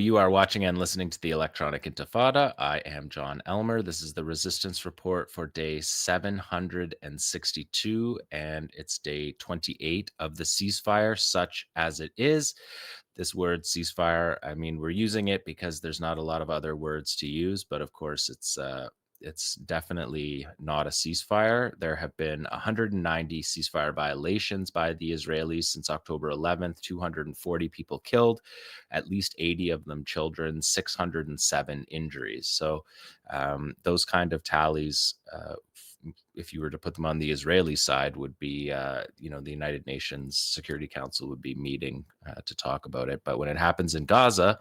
You are watching and listening to the Electronic Intifada. I am Jon Elmer. This is the resistance report for day 762, and it's day 28 of the ceasefire, such as it is. This word ceasefire, I mean, we're using it because there's not a lot of other words to use, but of course, it's definitely not a ceasefire. There have been 190 ceasefire violations by the Israelis since October 11th, 240 people killed, at least 80 of them children, 607 injuries. So those kind of tallies, if you were to put them on the Israeli side, would be, the United Nations Security Council would be meeting to talk about it. But when it happens in Gaza,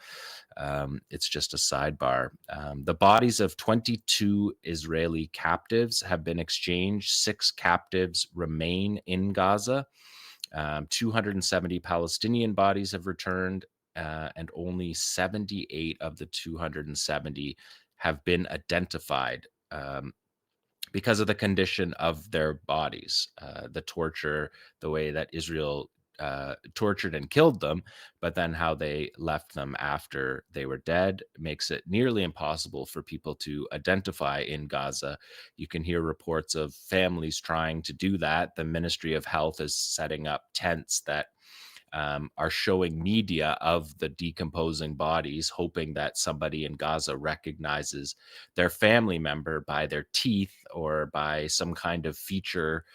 it's just a sidebar. The bodies of 22 Israeli captives have been exchanged. 6 captives remain in Gaza. 270 Palestinian bodies have returned, and only 78 of the 270 have been identified. Because of the condition of their bodies, the torture, the way that Israel tortured and killed them, but then how they left them after they were dead makes it nearly impossible for people to identify in Gaza. You can hear reports of families trying to do that. The Ministry of Health is setting up tents that are showing media of the decomposing bodies, hoping that somebody in Gaza recognizes their family member by their teeth or by some kind of feature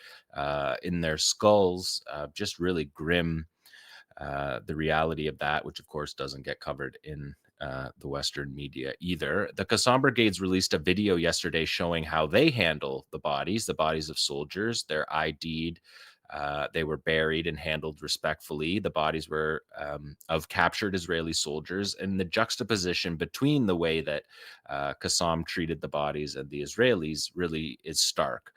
in their skulls. Just really grim, the reality of that, which of course doesn't get covered in the Western media either. The 𝐤𝐿 Brigades released a video yesterday showing how they handle the bodies of soldiers. They're ID'd. They were buried and handled respectfully. The bodies were of captured Israeli soldiers, and the juxtaposition between the way that 𝐤𝐿 treated the bodies and the Israelis really is stark.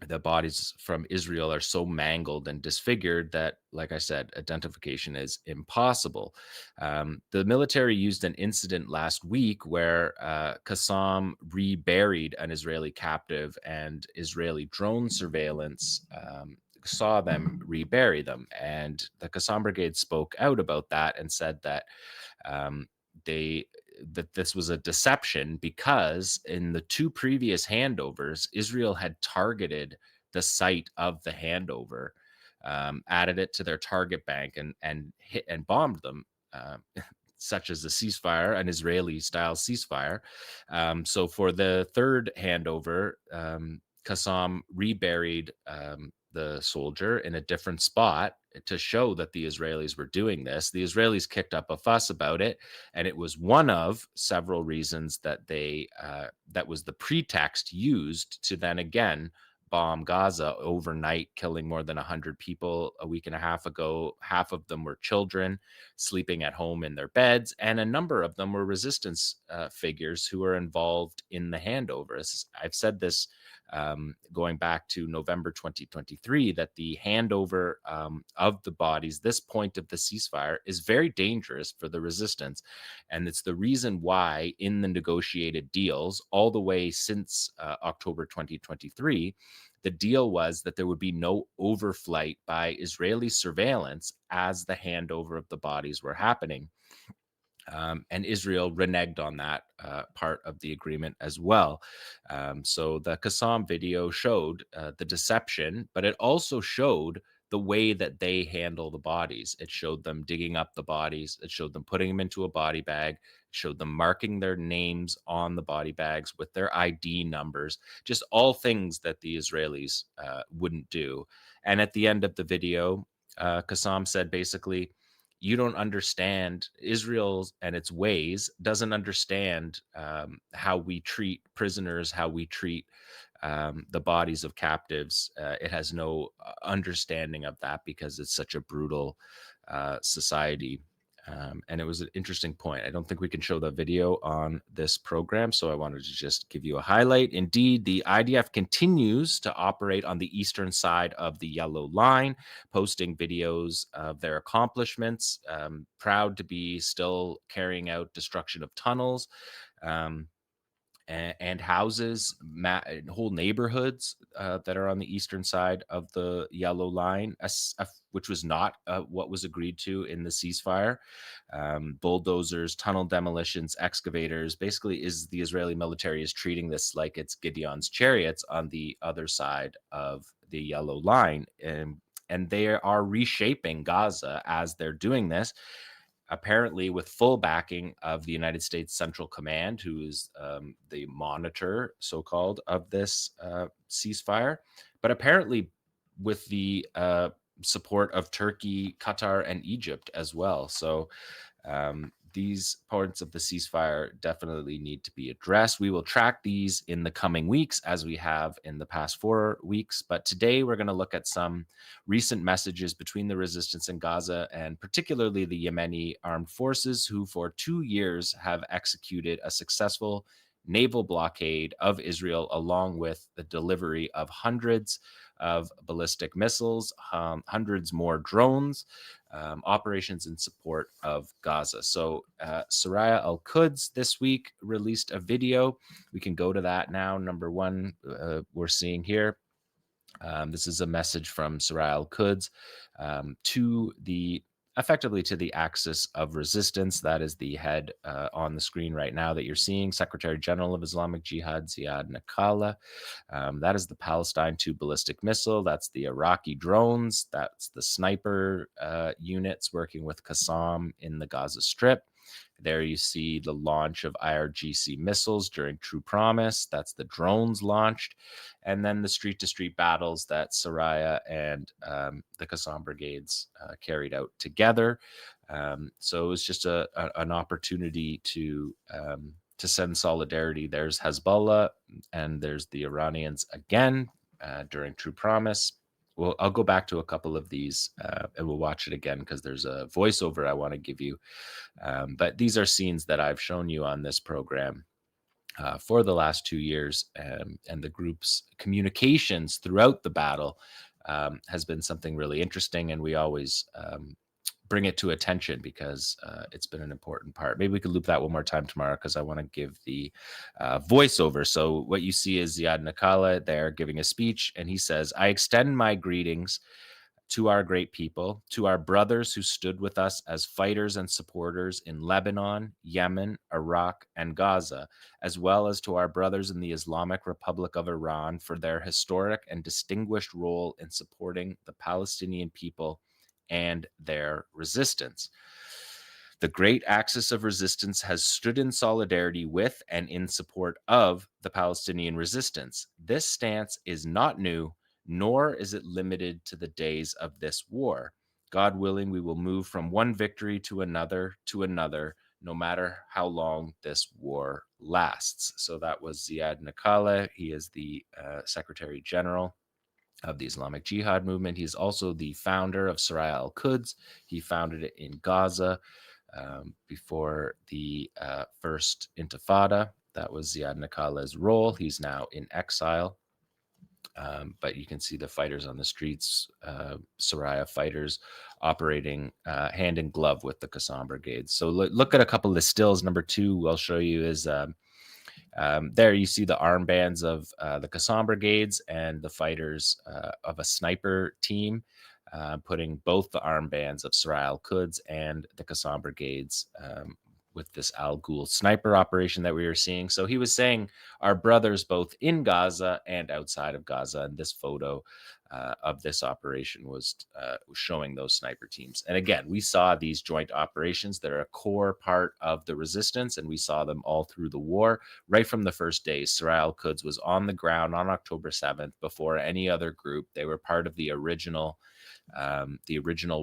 The bodies from Israel are so mangled and disfigured that, like I said, identification is impossible. The military used an incident last week where 𝐤𝐿 reburied an Israeli captive, and Israeli drone surveillance saw them rebury them. And the 𝐤𝐿 Brigade spoke out about that and said that um, they that this was a deception because in the 2 previous handovers, Israel had targeted the site of the handover, added it to their target bank, and hit and bombed them. Such as a ceasefire, an Israeli-style ceasefire. So for the third handover, 𝐤𝐿 reburied the soldier in a different spot to show that the Israelis were doing this. The Israelis kicked up a fuss about it, and it was one of several reasons that that was the pretext used to then again bomb Gaza overnight, killing more than 100 people a week and a half ago. Half of them were children sleeping at home in their beds, and a number of them were resistance figures who were involved in the handovers. I've said this going back to November 2023, that the handover of the bodies, this point of the ceasefire, is very dangerous for the resistance. And it's the reason why in the negotiated deals, all the way since October 2023, the deal was that there would be no overflight by Israeli surveillance as the handover of the bodies were happening. And Israel reneged on that part of the agreement as well. So the 𝐤𝐿 video showed the deception, but it also showed the way that they handle the bodies. It showed them digging up the bodies. It showed them putting them into a body bag. It showed them marking their names on the body bags with their ID numbers, just all things that the Israelis wouldn't do. And at the end of the video, 𝐤𝐿 said basically, you don't understand Israel and its ways, doesn't understand how we treat prisoners, how we treat the bodies of captives. It has no understanding of that because it's such a brutal society. And it was an interesting point. I don't think we can show the video on this program, so I wanted to just give you a highlight. Indeed, the IDF continues to operate on the eastern side of the yellow line, posting videos of their accomplishments, proud to be still carrying out destruction of tunnels. Um, and houses whole neighborhoods that are on the eastern side of the yellow line, which was not what was agreed to in the ceasefire. Bulldozers, tunnel demolitions, excavators. Basically, is the Israeli military is treating this like it's Gideon's chariots on the other side of the yellow line, and they are reshaping Gaza as they're doing this, apparently with full backing of the United States Central Command, who is the monitor, so-called, of this ceasefire, but apparently with the support of Turkey, Qatar, and Egypt as well. So these parts of the ceasefire definitely need to be addressed. We will track these in the coming weeks as we have in the past 4 weeks. But today we're going to look at some recent messages between the resistance in Gaza and particularly the Yemeni armed forces, who for 2 years have executed a successful naval blockade of Israel, along with the delivery of hundreds of ballistic missiles, hundreds more drones, operations in support of Gaza. So 𝐓𝐡𝐞 𝐄𝐥𝐞𝐜 this week released a video. We can go to that now. Number one, we're seeing here. This is a message from 𝐓𝐡𝐞 𝐄𝐥𝐞𝐜 to the effectively to the axis of resistance. That is the head on the screen right now that you're seeing, Secretary General of Islamic Jihad Ziad Nakala. That is the Palestine 2 ballistic missile. That's the Iraqi drones. That's the sniper units working with Qassam in the Gaza Strip. There you see the launch of IRGC missiles during True Promise. That's the drones launched. And then the street-to-street battles that 𝐓𝐡𝐞 and the Qassam brigades carried out together. So it was just an opportunity to send solidarity. There's Hezbollah and there's the Iranians again during True Promise. Well, I'll go back to a couple of these and we'll watch it again because there's a voiceover I want to give you. But these are scenes that I've shown you on this program for the last 2 years, and the group's communications throughout the battle has been something really interesting, and we always bring it to attention because it's been an important part. Maybe we could loop that one more time tomorrow because I want to give the voiceover. So what you see is Ziad Nakala there giving a speech, and he says, "I extend my greetings to our great people, to our brothers who stood with us as fighters and supporters in Lebanon, Yemen, Iraq, and Gaza, as well as to our brothers in the Islamic Republic of Iran for their historic and distinguished role in supporting the Palestinian people and their resistance. The great axis of resistance has stood in solidarity with and in support of the Palestinian resistance. This stance is not new, nor is it limited to the days of this war. God willing, we will move from one victory to another, no matter how long this war lasts." So that was Ziad Nakala. He is the Secretary General of the Islamic Jihad movement. He's also the founder of 𝐓𝐡𝐞 𝐄𝐥𝐞𝐜. He founded it in Gaza before the first Intifada. That was Ziad Nakala's role. He's now in exile. But you can see the fighters on the streets, 𝐓𝐡𝐞 fighters operating hand in glove with the Qassam brigades. So look at a couple of stills. Number two I'll show you is there you see the armbands of the Qassam brigades and the fighters of a sniper team, putting both the armbands of 𝐓𝐡𝐞 𝐄𝐥𝐞𝐜 and the Qassam brigades with this Al Ghul sniper operation that we were seeing. So he was saying our brothers both in Gaza and outside of Gaza. And this photo of this operation was showing those sniper teams. And again, we saw these joint operations that are a core part of the resistance, and we saw them all through the war, right from the first days. 𝐓𝐡𝐞 𝐄𝐥𝐞𝐜 was on the ground on October 7th before any other group. They were part of the original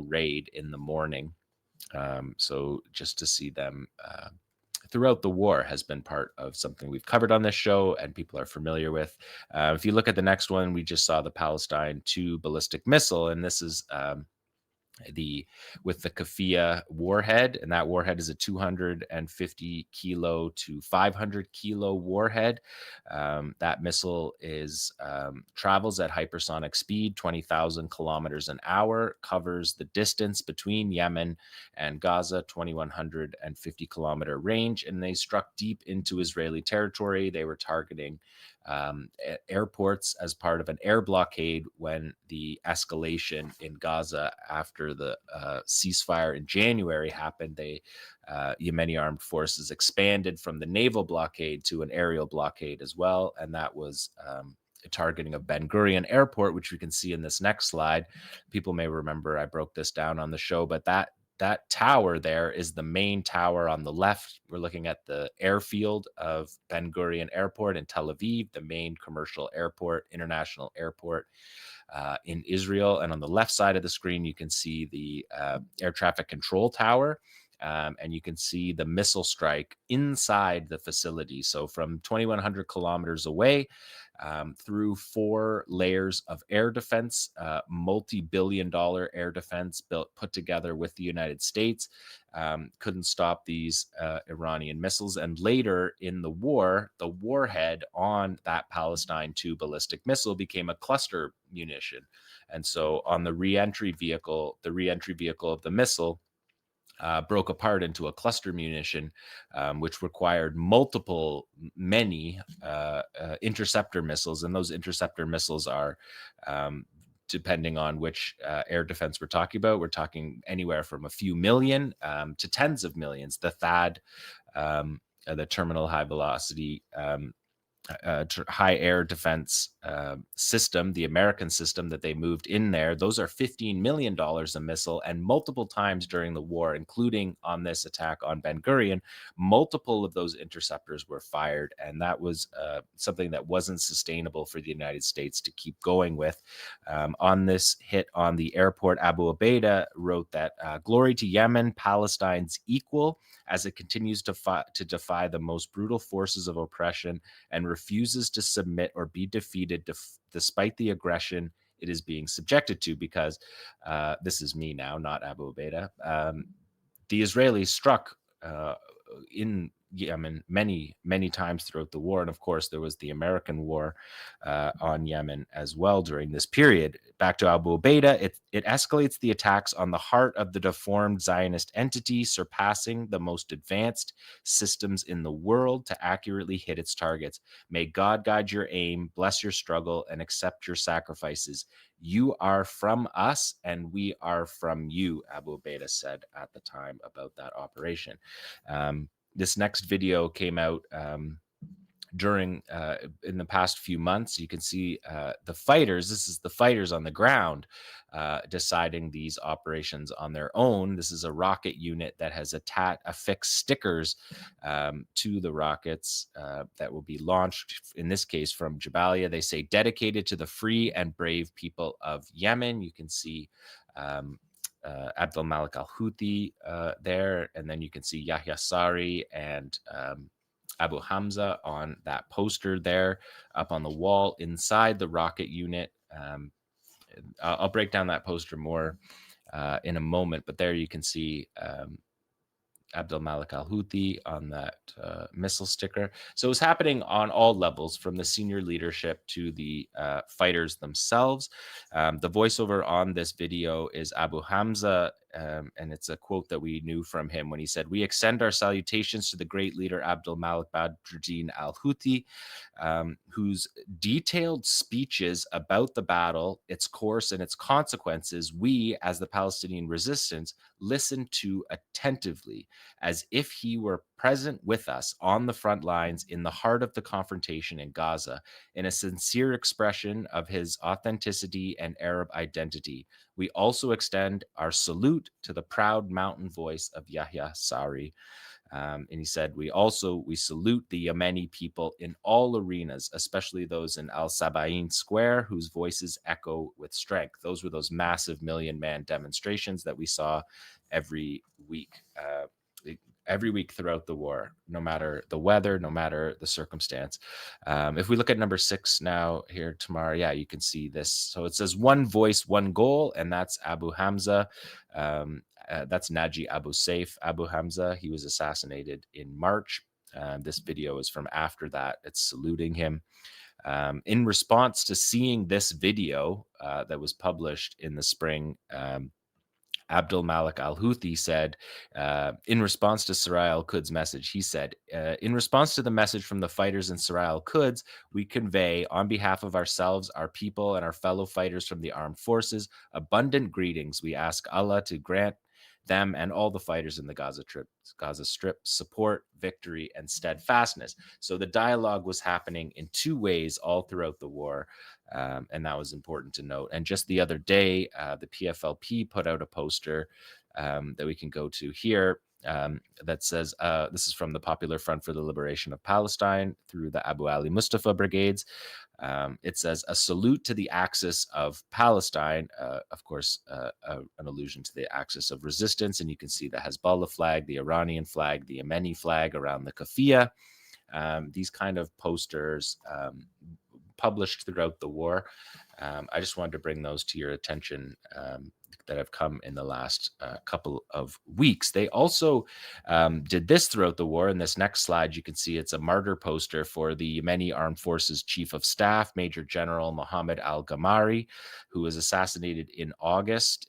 raid in the morning. So just to see them throughout the war has been part of something we've covered on this show and people are familiar with. If you look at the next one, we just saw the Palestine 2 ballistic missile, and this is the with the 𝐓𝐴 warhead, and that warhead is a 250 kilo to 500 kilo warhead. That missile is travels at hypersonic speed, 20,000 kilometers an hour, covers the distance between Yemen and Gaza, 2,150-kilometer range, and they struck deep into Israeli territory. They were targeting airports as part of an air blockade when the escalation in Gaza after the ceasefire in January happened. Yemeni armed forces expanded from the naval blockade to an aerial blockade as well, and that was a targeting of Ben Gurion Airport, which we can see in this next slide. People may remember I broke this down on the show, but that tower there is the main tower on the left. We're looking at the airfield of Ben Gurion Airport in Tel Aviv, the main commercial airport, international airport in Israel. And on the left side of the screen, you can see the air traffic control tower. And you can see the missile strike inside the facility. So from 2,100 kilometers away, through 4 layers of air defense, multi-billion-dollar air defense put together with the United States, couldn't stop these Iranian missiles. And later in the war, the warhead on that Palestine 2 ballistic missile became a cluster munition. And so on the re-entry vehicle of the missile broke apart into a cluster munition, which required many interceptor missiles. And those interceptor missiles are, depending on which air defense we're talking anywhere from a few million to tens of millions. The THAAD, the Terminal High Velocity high air defense system, the American system that they moved in there, those are $15 million a missile. And multiple times during the war, including on this attack on Ben Gurion, multiple of those interceptors were fired. And that was something that wasn't sustainable for the United States to keep going with. On this hit on the airport, Abu Ubaidah wrote that glory to Yemen, Palestine's equal, as it continues to defy the most brutal forces of oppression and refuses to submit or be defeated despite the aggression it is being subjected to. Because this is me now, not Abu Ubaidah. The Israelis struck in Yemen many times throughout the war. And of course, there was the American war on Yemen as well during this period. Back to Abu Ubaidah, it escalates the attacks on the heart of the deformed Zionist entity, surpassing the most advanced systems in the world to accurately hit its targets. May God guide your aim, bless your struggle, and accept your sacrifices. You are from us and we are from you, Abu Ubaidah said at the time about that operation. This next video came out during in the past few months. You can see the fighters. This is the fighters on the ground deciding these operations on their own. This is a rocket unit that has affixed stickers to the rockets that will be launched, in this case from Jabalia. They say dedicated to the free and brave people of Yemen. You can see Abdel Malik al-Houthi there, and then you can see Yahya Sari and Abu Hamza on that poster there up on the wall inside the rocket unit. I'll break down that poster more in a moment, but there you can see Abdel Malik al-Houthi on that missile sticker. So it's happening on all levels, from the senior leadership to the fighters themselves. The voiceover on this video is Abu Hamza, and it's a quote that we knew from him when he said, "We extend our salutations to the great leader Abdel Malik Badruddin al-Houthi, whose detailed speeches about the battle, its course, and its consequences, we, as the Palestinian resistance, listened to attentively, as if he were present with us on the front lines in the heart of the confrontation in Gaza, in a sincere expression of his authenticity and Arab identity. We also extend our salute to the proud mountain voice of Yahya Sari." And he said, we salute the Yemeni people in all arenas, especially those in Al Sabain Square, whose voices echo with strength. Those were those massive million-man demonstrations that we saw every week. every week throughout the war, no matter the weather, no matter the circumstance. If we look at number 6 now here, Tamar, yeah, you can see this. So it says one voice, one goal, and that's Abu Hamza. That's Naji Abu Saif Abu Hamza. He was assassinated in March. This video is from after that. It's saluting him. In response to seeing this video that was published in the spring, Abdul Malik al-Houthi said, in response to Sarai al-Quds' message, he said, in response to the message from the fighters in Sarai al-Quds, we convey, on behalf of ourselves, our people, and our fellow fighters from the armed forces, abundant greetings. We ask Allah to grant them and all the fighters in the Gaza Strip support, victory, and steadfastness. So the dialogue was happening in two ways all throughout the war. And that was important to note. And just the other day, the PFLP put out a poster that we can go to here that says, this is from the Popular Front for the Liberation of Palestine through the Abu Ali Mustafa brigades. It says, a salute to the axis of Palestine, of course, an allusion to the axis of resistance. And you can see the Hezbollah flag, the Iranian flag, the Yemeni flag around the kafia. These kind of posters published throughout the war. I just wanted to bring those to your attention that have come in the last couple of weeks. They also did this throughout the war. In this next slide, you can see it's a martyr poster for the Yemeni Armed Forces Chief of Staff, Major General Mohammed al-Ghamairi, who was assassinated in August.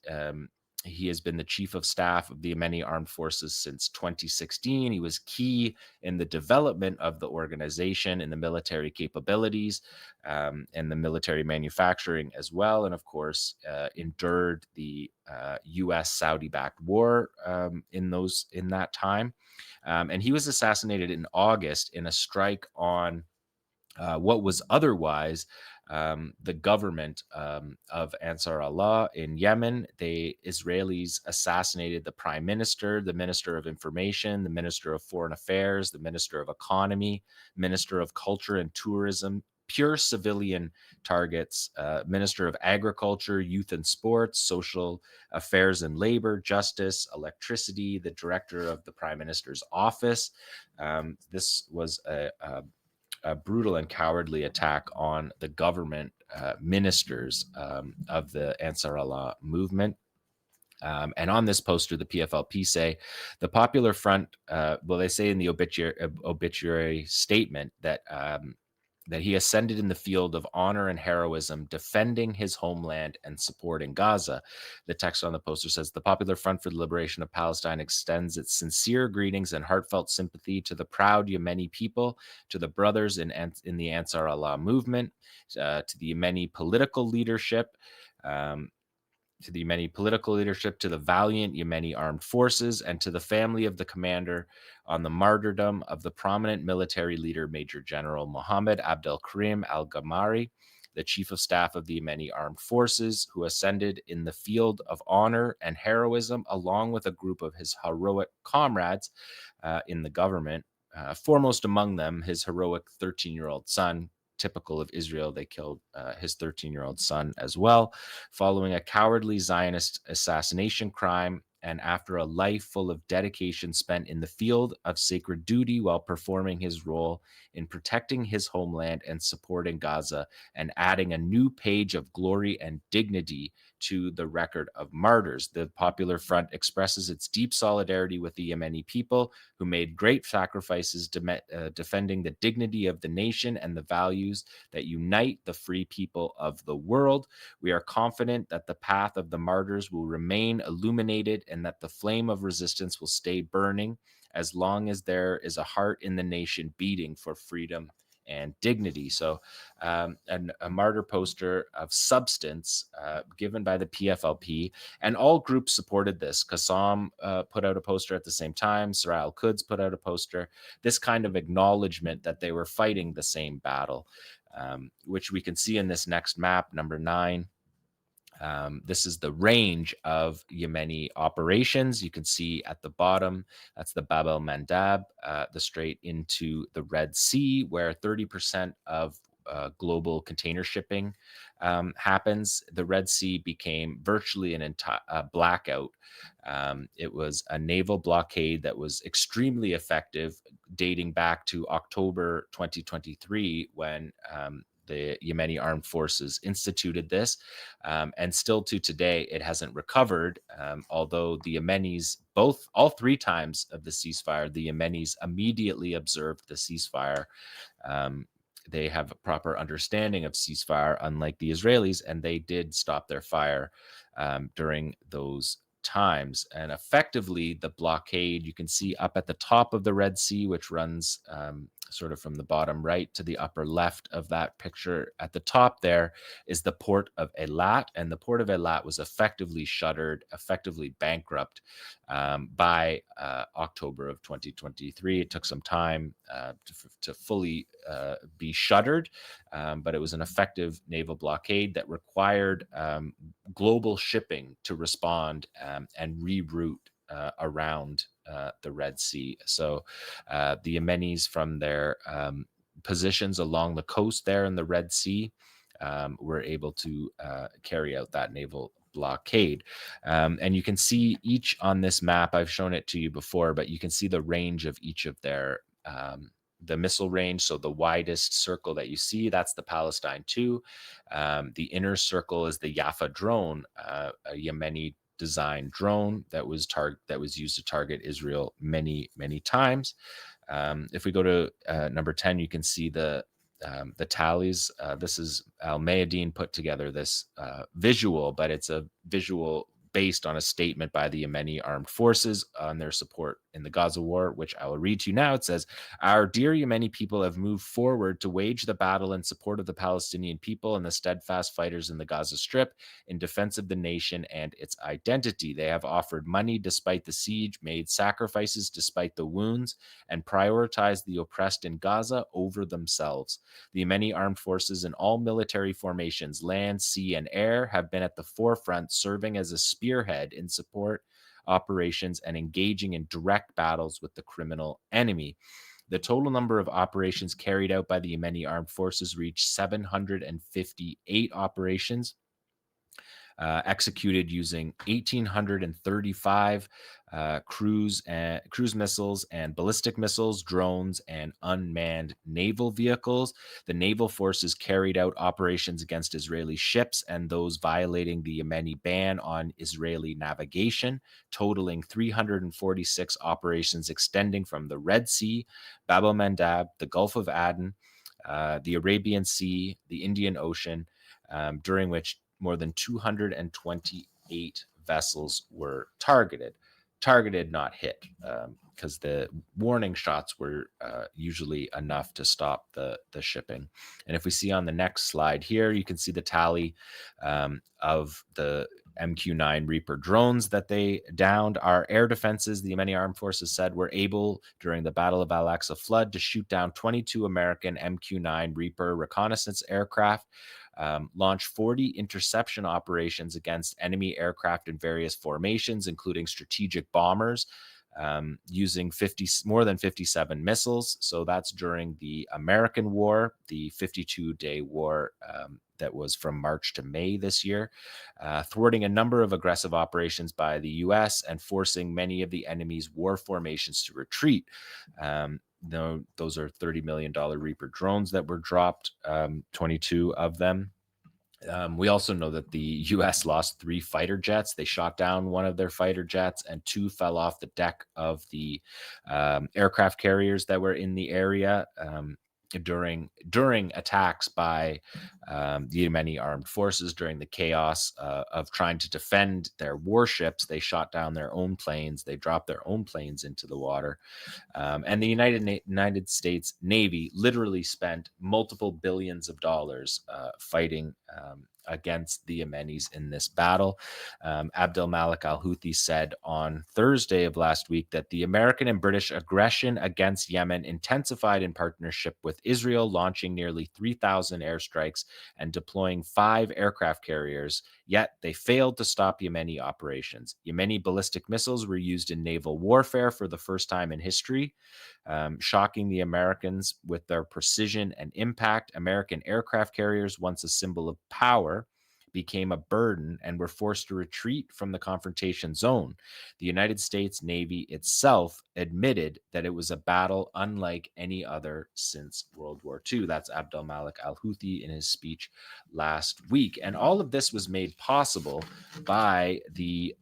He has been the chief of staff of the Yemeni Armed Forces since 2016. He was key in the development of the organization and the military capabilities and the military manufacturing as well. And of course, endured the U.S. Saudi-backed war in that time. And he was assassinated in August in a strike on what was otherwise the government of Ansar Allah in Yemen. The Israelis assassinated the prime minister, the minister of information, the minister of foreign affairs, the minister of economy, minister of culture and tourism, pure civilian targets, minister of agriculture, youth and sports, social affairs and labor, justice, electricity, the director of the prime minister's office. This was a brutal and cowardly attack on the government ministers of the Ansar Allah movement. And on this poster, the PFLP say the Popular Front, they say in the obituary statement that that he ascended in the field of honor and heroism, defending his homeland and supporting Gaza. The text on the poster says, the Popular Front for the Liberation of Palestine extends its sincere greetings and heartfelt sympathy to the proud Yemeni people, to the brothers in the Ansar Allah movement, to the Yemeni political leadership, to the valiant Yemeni armed forces, and to the family of the commander on the martyrdom of the prominent military leader, Major General Mohammed Abdel Karim al-Ghamairi, the chief of staff of the Yemeni armed forces, who ascended in the field of honor and heroism, along with a group of his heroic comrades in the government. Foremost among them, his heroic 13-year-old son. Typical of Israel, they killed his 13-year-old son as well, following a cowardly Zionist assassination crime and after a life full of dedication spent in the field of sacred duty while performing his role in protecting his homeland and supporting Gaza, and adding a new page of glory and dignity to the record of martyrs. The Popular Front expresses its deep solidarity with the Yemeni people who made great sacrifices defending the dignity of the nation and the values that unite the free people of the world. We are confident that the path of the martyrs will remain illuminated and that the flame of resistance will stay burning as long as there is a heart in the nation beating for freedom and dignity. So a martyr poster of substance given by the PFLP, and all groups supported this. Qassam put out a poster at the same time. Sarai al-Quds put out a poster. This kind of acknowledgement that they were fighting the same battle, which we can see in this next map, number 9. This is the range of Yemeni operations. You can see at the bottom, that's the Bab el-Mandab, the strait into the Red Sea, where 30% of global container shipping happens, the Red Sea became virtually an entire blackout. It was a naval blockade that was extremely effective, dating back to October 2023 when the Yemeni armed forces instituted this. And still to today, it hasn't recovered. Although the Yemenis, all three times of the ceasefire, the Yemenis immediately observed the ceasefire. Um, they have a proper understanding of ceasefire, unlike the Israelis, and they did stop their fire during those times. And effectively, the blockade you can see up at the top of the Red Sea, which runs sort of from the bottom right to the upper left of that picture. At the top there is the port of Eilat, and the port of Eilat was effectively shuttered, effectively bankrupt by October of 2023. It took some time to fully be shuttered, but it was an effective naval blockade that required global shipping to respond and reroute around the Red Sea. So the Yemenis, from their positions along the coast there in the Red Sea, were able to carry out that naval blockade. And you can see each on this map. I've shown it to you before, but you can see the range of each of their the missile range. So the widest circle that you see, that's the Palestine 2. The inner circle is the Yafa drone, a Yemeni designed drone that was used to target Israel many times. If we go to number 10, you can see the tallies. This is Al-Mayadeen put together this visual, but it's a visual based on a statement by the Yemeni armed forces on their support in the Gaza war, which I will read to you now. It says, "Our dear Yemeni people have moved forward to wage the battle in support of the Palestinian people and the steadfast fighters in the Gaza Strip in defense of the nation and its identity. They have offered money despite the siege, made sacrifices despite the wounds, and prioritized the oppressed in Gaza over themselves. The Yemeni armed forces in all military formations, land, sea, and air, have been at the forefront, serving as a spearhead in support operations and engaging in direct battles with the criminal enemy. The total number of operations carried out by the Yemeni armed forces reached 758 operations, executed using 1,835 cruise missiles and ballistic missiles, drones, and unmanned naval vehicles. The naval forces carried out operations against Israeli ships and those violating the Yemeni ban on Israeli navigation, totaling 346 operations extending from the Red Sea, Bab el-Mandab, the Gulf of Aden, the Arabian Sea, the Indian Ocean, during which more than 228 vessels were targeted, not hit, because the warning shots were usually enough to stop the shipping. And if we see on the next slide here, you can see the tally of the MQ-9 Reaper drones that they downed. Our air defenses, the Yemeni armed forces said, were able during the Battle of Al-Aqsa Flood to shoot down 22 American MQ-9 Reaper reconnaissance aircraft, launch 40 interception operations against enemy aircraft in various formations, including strategic bombers, using more than 57 missiles. So that's during the American war, the 52-day war that was from March to May this year, thwarting a number of aggressive operations by the U.S. and forcing many of the enemy's war formations to retreat. Those are $30 million Reaper drones that were dropped, 22 of them. We also know that the U.S. lost 3 fighter jets. They shot down one of their fighter jets, and 2 fell off the deck of the aircraft carriers that were in the area during attacks by the Yemeni armed forces. During the chaos of trying to defend their warships, they shot down their own planes. They dropped their own planes into the water. And the United States Navy literally spent multiple billions of dollars fighting against the Yemenis in this battle. Abdel Malik al-Houthi said on Thursday of last week that the American and British aggression against Yemen intensified in partnership with Israel, launching nearly 3,000 airstrikes and deploying 5 aircraft carriers, yet they failed to stop Yemeni operations. Yemeni ballistic missiles were used in naval warfare for the first time in history, shocking the Americans with their precision and impact. American aircraft carriers, once a symbol of power, became a burden and were forced to retreat from the confrontation zone. The United States Navy itself admitted that it was a battle unlike any other since World War II. That's Abdel Malik al-Houthi in his speech last week. And all of this was made possible by the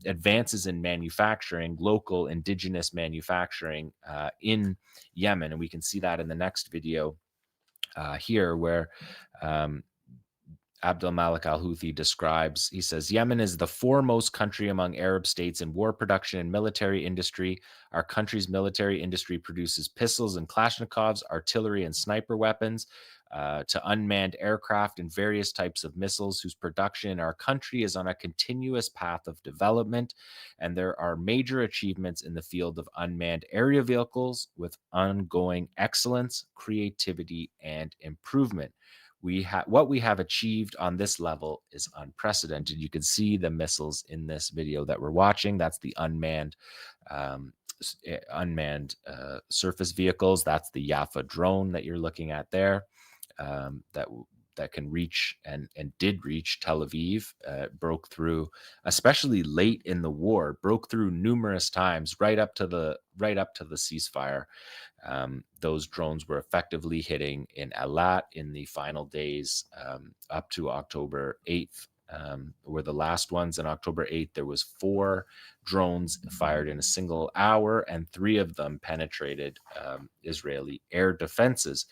advances in manufacturing, local indigenous manufacturing in Yemen. And we can see that in the next video here, where Abdel Malik al-Houthi describes, he says, Yemen is the foremost country among Arab states in war production and military industry. Our country's military industry produces pistols and Kalashnikovs, artillery and sniper weapons, to unmanned aircraft and various types of missiles, whose production in our country is on a continuous path of development. And there are major achievements in the field of unmanned area vehicles with ongoing excellence, creativity, and improvement. What we have achieved on this level is unprecedented. You can see the missiles in this video that we're watching. That's the um, unmanned surface vehicles. That's the Yafa drone that you're looking at there. That can reach and did reach Tel Aviv, broke through, especially late in the war, broke through numerous times right up to the ceasefire. Those drones were effectively hitting in Eilat in the final days, up to October 8th. Were the last ones. On October 8th, there was 4 drones fired in a single hour, and 3 of them penetrated Israeli air defenses.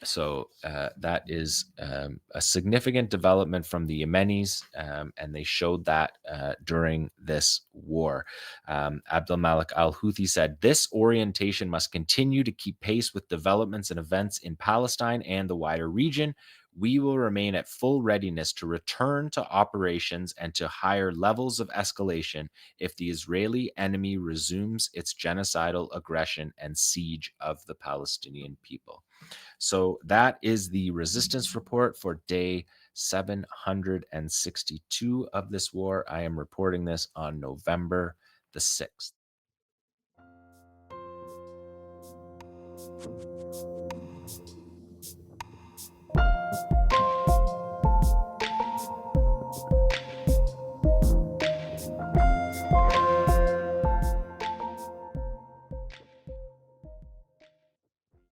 So that is a significant development from the Yemenis, and they showed that during this war. Abdel Malik al-Houthi said, this orientation must continue to keep pace with developments and events in Palestine and the wider region. We will remain at full readiness to return to operations and to higher levels of escalation if the Israeli enemy resumes its genocidal aggression and siege of the Palestinian people. So that is the resistance report for day 762 of this war. I am reporting this on November the 6th.